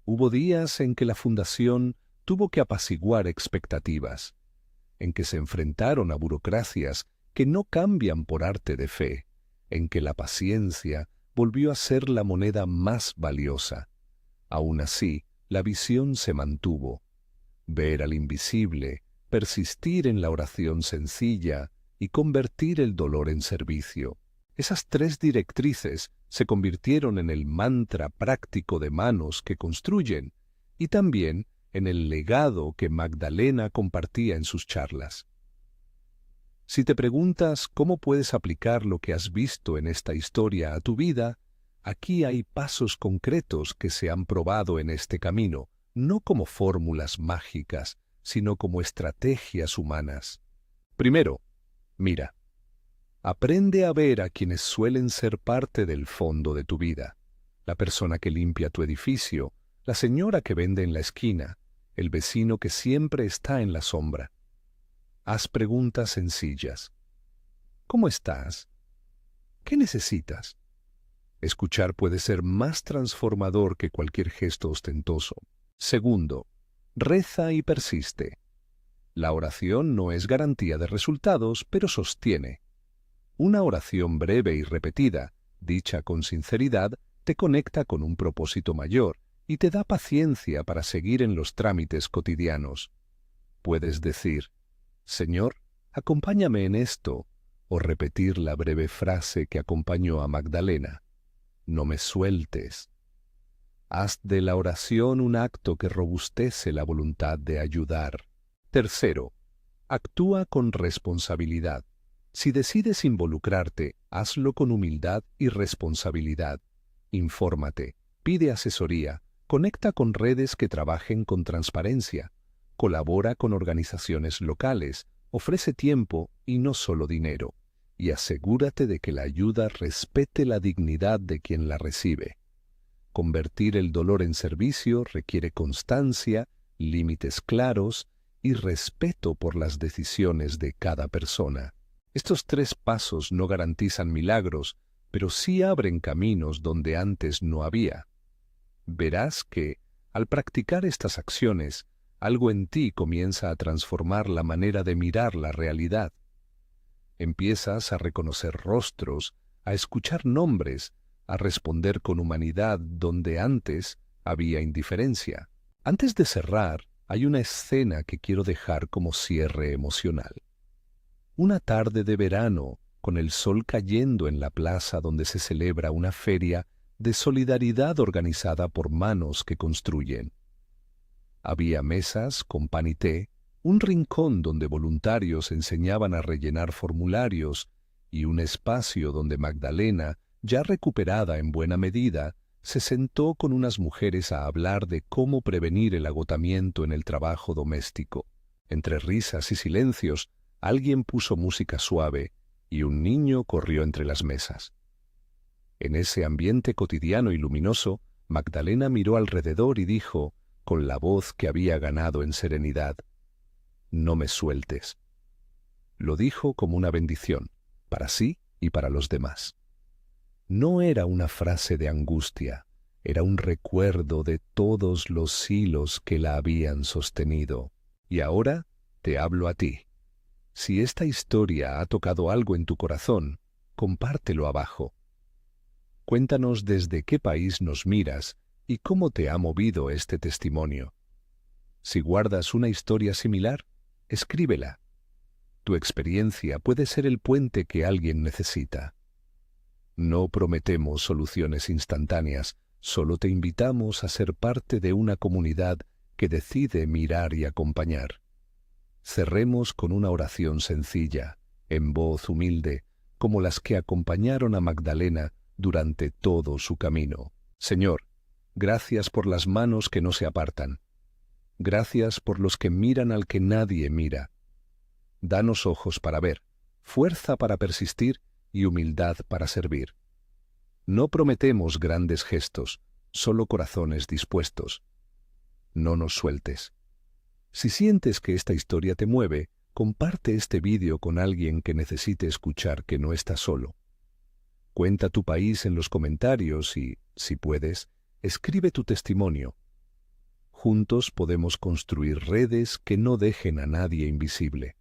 A: Hubo días en que la fundación tuvo que apaciguar expectativas, en que se enfrentaron a burocracias que no cambian por arte de fe, en que la paciencia volvió a ser la moneda más valiosa. Aún así, la visión se mantuvo. Ver al invisible, persistir en la oración sencilla y convertir el dolor en servicio. Esas tres directrices se convirtieron en el mantra práctico de manos que construyen y también en el legado que Magdalena compartía en sus charlas. Si te preguntas cómo puedes aplicar lo que has visto en esta historia a tu vida, aquí hay pasos concretos que se han probado en este camino, no como fórmulas mágicas, sino como estrategias humanas. Primero, mira. Aprende a ver a quienes suelen ser parte del fondo de tu vida. La persona que limpia tu edificio, la señora que vende en la esquina, el vecino que siempre está en la sombra. Haz preguntas sencillas. ¿Cómo estás? ¿Qué necesitas? Escuchar puede ser más transformador que cualquier gesto ostentoso. Segundo, reza y persiste. La oración no es garantía de resultados, pero sostiene. Una oración breve y repetida, dicha con sinceridad, te conecta con un propósito mayor y te da paciencia para seguir en los trámites cotidianos. Puedes decir, Señor, acompáñame en esto, o repetir la breve frase que acompañó a Magdalena, no me sueltes. Haz de la oración un acto que robustece la voluntad de ayudar. Tercero, actúa con responsabilidad. Si decides involucrarte, hazlo con humildad y responsabilidad. Infórmate, pide asesoría, conecta con redes que trabajen con transparencia, colabora con organizaciones locales, ofrece tiempo y no solo dinero, y asegúrate de que la ayuda respete la dignidad de quien la recibe. Convertir el dolor en servicio requiere constancia, límites claros y respeto por las decisiones de cada persona. Estos 3 pasos no garantizan milagros, pero sí abren caminos donde antes no había. Verás que, al practicar estas acciones, algo en ti comienza a transformar la manera de mirar la realidad. Empiezas a reconocer rostros, a escuchar nombres, a responder con humanidad donde antes había indiferencia. Antes de cerrar, hay una escena que quiero dejar como cierre emocional. Una tarde de verano, con el sol cayendo en la plaza donde se celebra una feria de solidaridad organizada por manos que construyen. Había mesas con pan y té, un rincón donde voluntarios enseñaban a rellenar formularios y un espacio donde Magdalena, ya recuperada en buena medida, se sentó con unas mujeres a hablar de cómo prevenir el agotamiento en el trabajo doméstico. Entre risas y silencios, alguien puso música suave y un niño corrió entre las mesas. En ese ambiente cotidiano y luminoso, Magdalena miró alrededor y dijo, con la voz que había ganado en serenidad, «No me sueltes». Lo dijo como una bendición, para sí y para los demás. No era una frase de angustia, era un recuerdo de todos los hilos que la habían sostenido. Y ahora te hablo a ti. Si esta historia ha tocado algo en tu corazón, compártelo abajo. Cuéntanos desde qué país nos miras y cómo te ha movido este testimonio. Si guardas una historia similar, escríbela. Tu experiencia puede ser el puente que alguien necesita. No prometemos soluciones instantáneas, solo te invitamos a ser parte de una comunidad que decide mirar y acompañar. Cerremos con una oración sencilla, en voz humilde, como las que acompañaron a Magdalena durante todo su camino. Señor, gracias por las manos que no se apartan. Gracias por los que miran al que nadie mira. Danos ojos para ver, fuerza para persistir y humildad para servir. No prometemos grandes gestos, solo corazones dispuestos. No nos sueltes. Si sientes que esta historia te mueve, comparte este vídeo con alguien que necesite escuchar que no está solo. Cuenta tu país en los comentarios y, si puedes, escribe tu testimonio. Juntos podemos construir redes que no dejen a nadie invisible.